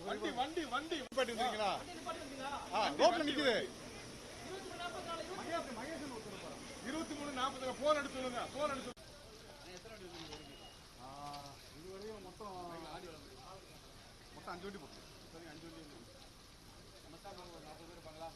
வண்டி வண்டி வண்டி பாத்தீங்களா? ரோட்ல நிக்குது. 23:40 போன் எடுத்து சொல்லுங்க. போன் எடுத்து இதுவரையும் மொத்தம் 5 வண்டி போட்டு. சரி 5 வண்டி. நமஸ்காரம் 40 பேர் இருப்பாங்களா?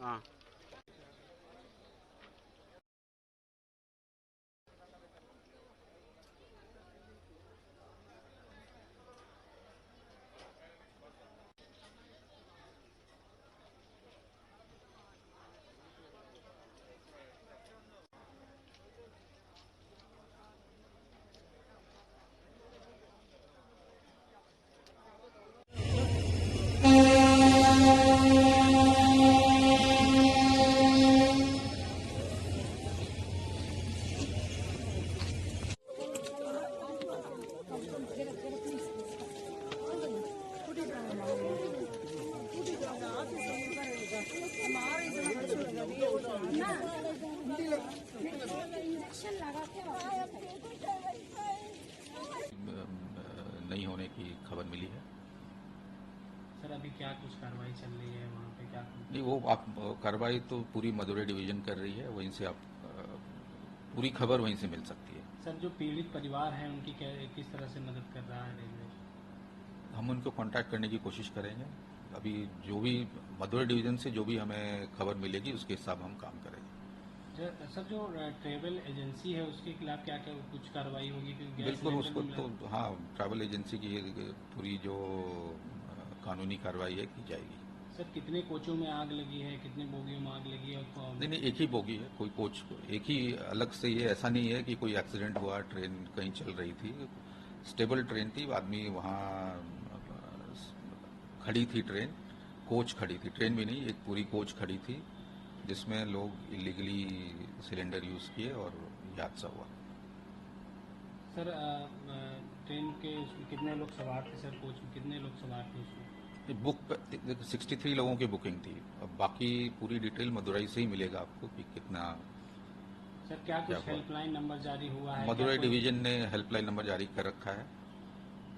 हाँ नहीं होने की खबर मिली है। सर अभी क्या कुछ कार्रवाई चल रही है वहाँ पे? क्या नहीं, वो आप कार्रवाई तो पूरी मदुरै डिवीजन कर रही है, वहीं से आप पूरी खबर वहीं से मिल सकती है। सर जो पीड़ित परिवार है उनकी किस तरह से मदद कर रहा है रेलवे? हम उनको कांटेक्ट करने की कोशिश करेंगे। अभी जो भी मदुरै डिवीज़न से जो भी हमें खबर मिलेगी उसके हिसाब हम काम करेंगे। सर जो ट्रेवल एजेंसी है उसके खिलाफ क्या क्या कुछ कार्रवाई होगी? क्योंकि गैस बिल्कुल, सिलेंडर उसको भी तो मिला। हाँ, ट्रैवल एजेंसी की पूरी जो कानूनी कार्रवाई है की जाएगी। सर कितने कोचों में आग लगी है, कितने बोगियों में आग लगी है? नहीं नहीं, एक ही बोगी है, कोई कोच एक ही अलग से, ये ऐसा नहीं है कि कोई एक्सीडेंट हुआ, ट्रेन कहीं चल रही थी, स्टेबल ट्रेन थी, आदमी वहाँ खड़ी थी ट्रेन, कोच खड़ी थी, ट्रेन भी नहीं, एक पूरी कोच खड़ी थी जिसमें लोग इलीगली सिलेंडर यूज़ किए और ये हादसा हुआ। सर ट्रेन के उसमें कितने लोग सवार थे? सर कोच में कितने लोग सवार थे उसमें? बुक 63 लोगों की बुकिंग थी। अब बाकी पूरी डिटेल मदुरई से ही मिलेगा आपको कि कितना सर क्या क्या कुछ हुआ। हेल्पलाइन नंबर जारी हुआ है? क्या मदुरई कोई डिवीजन ने हेल्पलाइन नंबर जारी कर रखा है।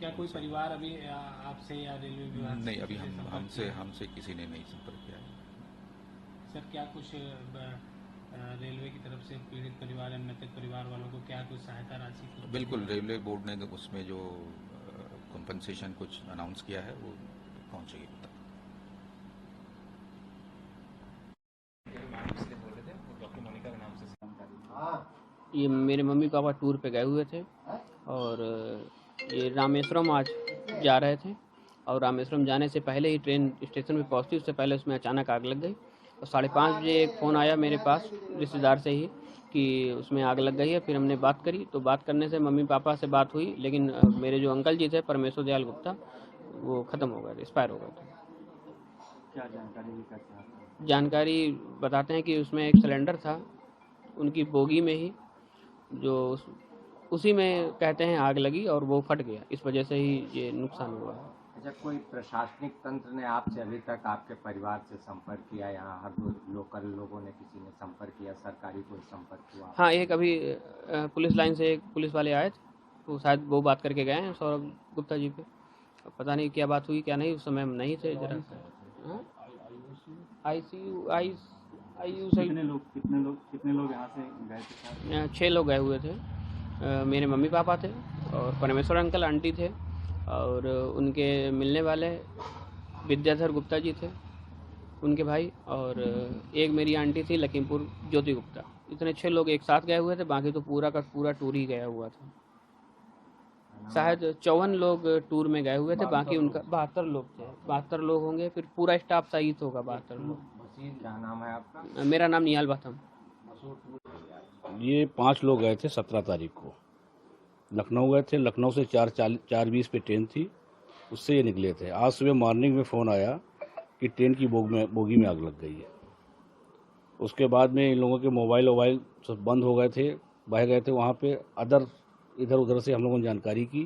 क्या कोई उनसे परिवार अभी आपसे या रेलवे विभाग से नहीं, अभी किसी से हम संपर्क हमसे किया है? हमसे किसी ने नहीं संपर्क किया है। सर क्या कुछ रेलवे की तरफ से पीड़ित परिवार या मृतक परिवार वालों को क्या कुछ सहायता राशि कुछ बिल्कुल, दिया? रेलवे बोर्ड ने उसमें जो कंपनसेशन कुछ अनाउंस किया है वो पहुंचेगी तक। ये मेरे मम्मी पापा टूर पे गए हुए थे और ये रामेश्वरम आज जा रहे थे और रामेश्वरम जाने से पहले ही ट्रेन स्टेशन पे पहुंची, उससे पहले उसमें अचानक आग लग गई और 5:30 बजे एक फ़ोन आया मेरे पास रिश्तेदार से ही कि उसमें आग लग गई है। फिर हमने बात करी, तो बात करने से मम्मी पापा से बात हुई, लेकिन मेरे जो अंकल जी थे परमेश्वर दयाल गुप्ता, वो ख़त्म हो गए थे, एक्सपायर हो गए थे। क्या जानकारी भी करते हैं? जानकारी बताते हैं कि उसमें एक सिलेंडर था उनकी बोगी में ही, जो उसी में कहते हैं आग लगी और वो फट गया, इस वजह से ही ये नुकसान हुआ है। अच्छा, कोई प्रशासनिक तंत्र ने आपसे अभी तक आपके परिवार से संपर्क किया? यहाँ हर लोकल लोगों ने किसी ने संपर्क किया? सरकारी कोई संपर्क हुआ? हाँ, एक अभी पुलिस लाइन से एक पुलिस वाले आए थे, तो शायद वो बात करके गए हैं सौरभ गुप्ता जी पे। अब पता नहीं क्या बात हुई क्या नहीं, उस समय हम नहीं थे जरा। ICU से कितने लोग यहाँ से गए थे? 6 लोग गए हुए थे। मेरे मम्मी पापा थे और परमेश्वर अंकल आंटी थे और उनके मिलने वाले विद्याधर गुप्ता जी थे, उनके भाई, और एक मेरी आंटी थी लखीमपुर ज्योति गुप्ता। इतने 6 लोग एक साथ गए हुए थे, बाकी तो पूरा का पूरा टूर ही गया हुआ था। शायद 54 लोग टूर में गए हुए थे, बाकी उनका 72 लोग थे, 72 लोग होंगे, फिर पूरा स्टाफ सहित होगा 72 लोग। क्या नाम है आपका? मेरा नाम निहाल बाथम। ये 5 लोग गए थे 17 तारीख को, लखनऊ गए थे। लखनऊ से 4:20 पे ट्रेन थी, उससे ये निकले थे। आज सुबह मॉर्निंग में फ़ोन आया कि ट्रेन की बोगी में आग लग गई है। उसके बाद में इन लोगों के मोबाइल वोबाइल सब बंद हो गए थे, बह गए थे। वहाँ पे इधर उधर से हम लोगों ने जानकारी की,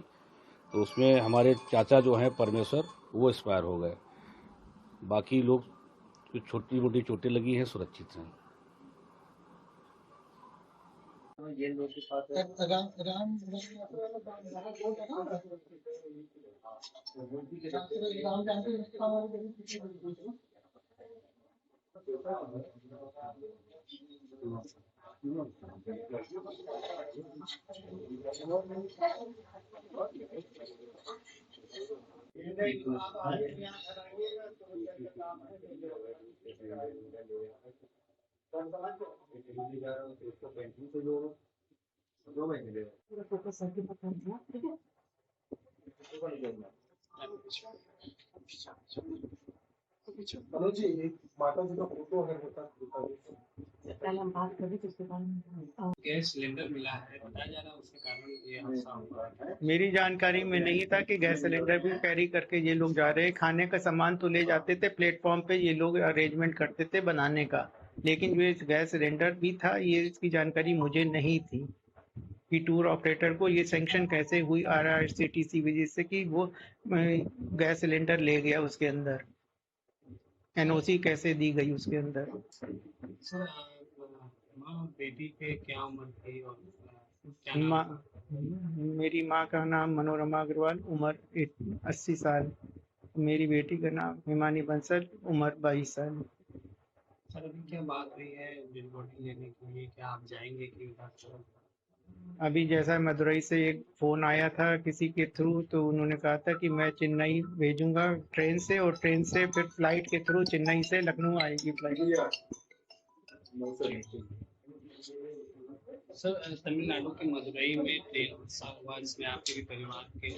तो उसमें हमारे चाचा जो हैं परमेश्वर, वो एक्सपायर हो गए। बाकी लोग कुछ छोटी मोटी चोटें लगी हैं, सुरक्षित हैं। गैस सिलेंडर मिला है, बताया जा रहा है उसके कारण ये हादसा हुआ है। मेरी जानकारी में नहीं था कि गैस सिलेंडर भी कैरी करके ये लोग जा रहे हैं। खाने का सामान तो ले जाते थे, प्लेटफॉर्म पे ये लोग अरेंजमेंट करते थे बनाने का, लेकिन जो इस गैस सिलेंडर भी था ये इसकी जानकारी मुझे नहीं थी कि टूर ऑपरेटर को ये सैंक्शन कैसे हुई IRCTC वजह से कि वो गैस सिलेंडर ले गया, उसके अंदर NOC कैसे दी गई उसके अंदर। सर माँ बेटी के क्या उम्र थी और क्या नाम? मेरी माँ का नाम मनोरमा अग्रवाल, उम्र 80 साल। मेरी बेटी का नाम हिमानी बंसल, उम्र 22 साल। सर अभी क्या बात हुई है डेड बॉडी लेने के लिए, क्या आप जाएंगे कि उधर? अभी जैसा मदुरई से एक फोन आया था किसी के थ्रू, तो उन्होंने कहा था कि मैं चेन्नई भेजूंगा ट्रेन से, और ट्रेन से फिर फ्लाइट के थ्रू चेन्नई से लखनऊ आएगी फ्लाइट। सर तमिलनाडु के मदुरई में ट्रेन हादसा हुआ जिसमें आपके भी परिवार के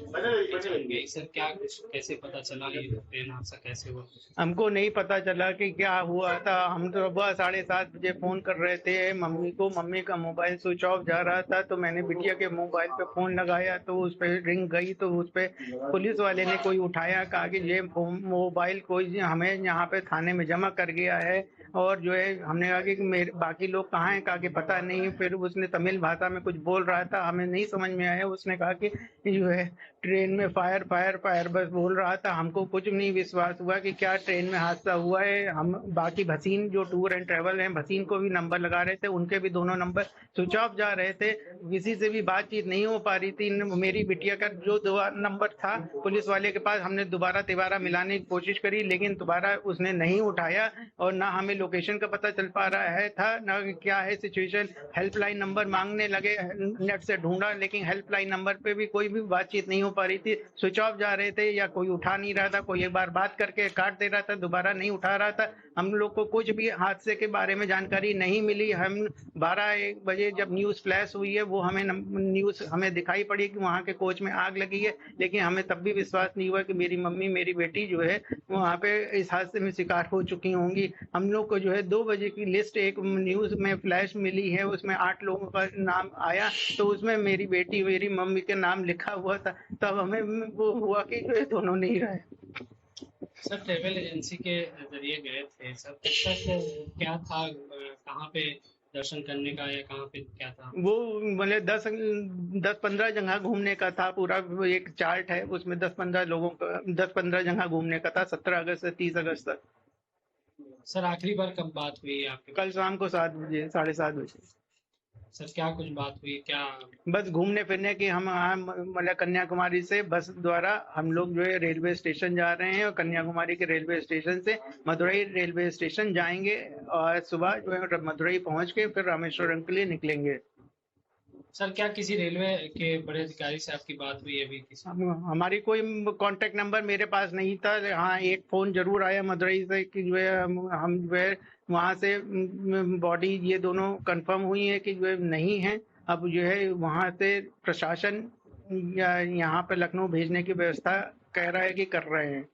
जान गई। सर क्या कुछ कैसे पता चला ये ट्रेन हादसा कैसे हुआ? हमको नहीं पता चला कि क्या हुआ था। हम तो सुबह 7:30 बजे फोन कर रहे थे मम्मी को, मम्मी का मोबाइल स्विच ऑफ जा रहा था, तो मैंने बिटिया के मोबाइल पे फोन लगाया तो उस पे रिंग गई, तो उस पे पुलिस वाले ने कोई उठाया, कहा कि ये मोबाइल कोई हमें यहाँ पे थाने में जमा कर गया है, और जो है हमने कहा कि मेरे बाकी लोग कहाँ हैं, कहा कि पता नहीं। फिर उसने तमिल भाषा में कुछ बोल रहा था, हमें नहीं समझ में आया। उसने कहा कि जो है ट्रेन में फायर फायर फायर बस बोल रहा था। हमको कुछ नहीं विश्वास हुआ कि क्या ट्रेन में हादसा हुआ है। हम बाकी भसीन जो टूर एंड ट्रेवल हैं, भसीन को भी नंबर लगा रहे थे, उनके भी दोनों नंबर स्विच ऑफ जा रहे थे, किसी से भी बातचीत नहीं हो पा रही थी। मेरी बिटिया का जो नंबर था पुलिस वाले के पास, हमने दोबारा तिबारा मिलाने की कोशिश करी, लेकिन दोबारा उसने नहीं उठाया, और ना हमें लोकेशन का पता चल पा रहा है था, ना क्या है सिचुएशन। हेल्पलाइन नंबर मांगने लगे, नेट से ढूंढा, लेकिन हेल्पलाइन नंबर पे भी कोई भी बातचीत नहीं हो पा रही थी, स्विच ऑफ जा रहे थे, या कोई उठा नहीं रहा था, कोई एक बार बात करके काट दे रहा था, दोबारा नहीं उठा रहा था। हम लोग को कुछ भी हादसे के बारे में जानकारी नहीं मिली। हम 12-1 बजे जब न्यूज फ्लैश हुई है, वो हमें न्यूज हमें दिखाई पड़ी कि वहाँ के कोच में आग लगी है, लेकिन हमें तब भी विश्वास नहीं हुआ कि मेरी मम्मी, मेरी बेटी जो है वहाँ पे इस हादसे में शिकार हो चुकी होंगी। हम लोग को जो है 2 बजे की लिस्ट एक न्यूज में फ्लैश मिली है, उसमें 8 लोगों का नाम आया, तो उसमें मेरी बेटी, मेरी मम्मी के नाम लिखा हुआ था। तब हमें वो हुआ कि जो है दोनों नहीं रहे। सर ट्रेवल एजेंसी के जरिए गए थे सर, तब तक क्या था, कहाँ पे दर्शन करने का या कहाँ पे क्या था? वो मतलब 10-15 जगह घूमने का था, पूरा एक चार्ट है, उसमें 10-15 लोगों का 10-15 जगह घूमने का था, 17 अगस्त से 30 अगस्त तक। सर आखिरी बार कब बात हुई है आपके? कल शाम को 7 बजे, 7:30 बजे। सर क्या कुछ बात हुई क्या? बस घूमने फिरने की। हम मतलब कन्याकुमारी से बस द्वारा हम लोग जो है रेलवे स्टेशन जा रहे हैं, और कन्याकुमारी के रेलवे स्टेशन से मदुरई रेलवे स्टेशन जाएंगे, और सुबह जो है मदुरई पहुंच के फिर रामेश्वरम के लिए निकलेंगे। सर क्या किसी रेलवे के बड़े अधिकारी से आपकी बात हुई अभी किसी? हमारी कोई कांटेक्ट नंबर मेरे पास नहीं था। हाँ, एक फोन जरूर आया मदुरई से कि जो है हम जो है वहाँ से बॉडी ये दोनों कंफर्म हुई है कि जो है नहीं है। अब जो है वहाँ से प्रशासन यहाँ पे लखनऊ भेजने की व्यवस्था कह रहा है कि कर रहे हैं।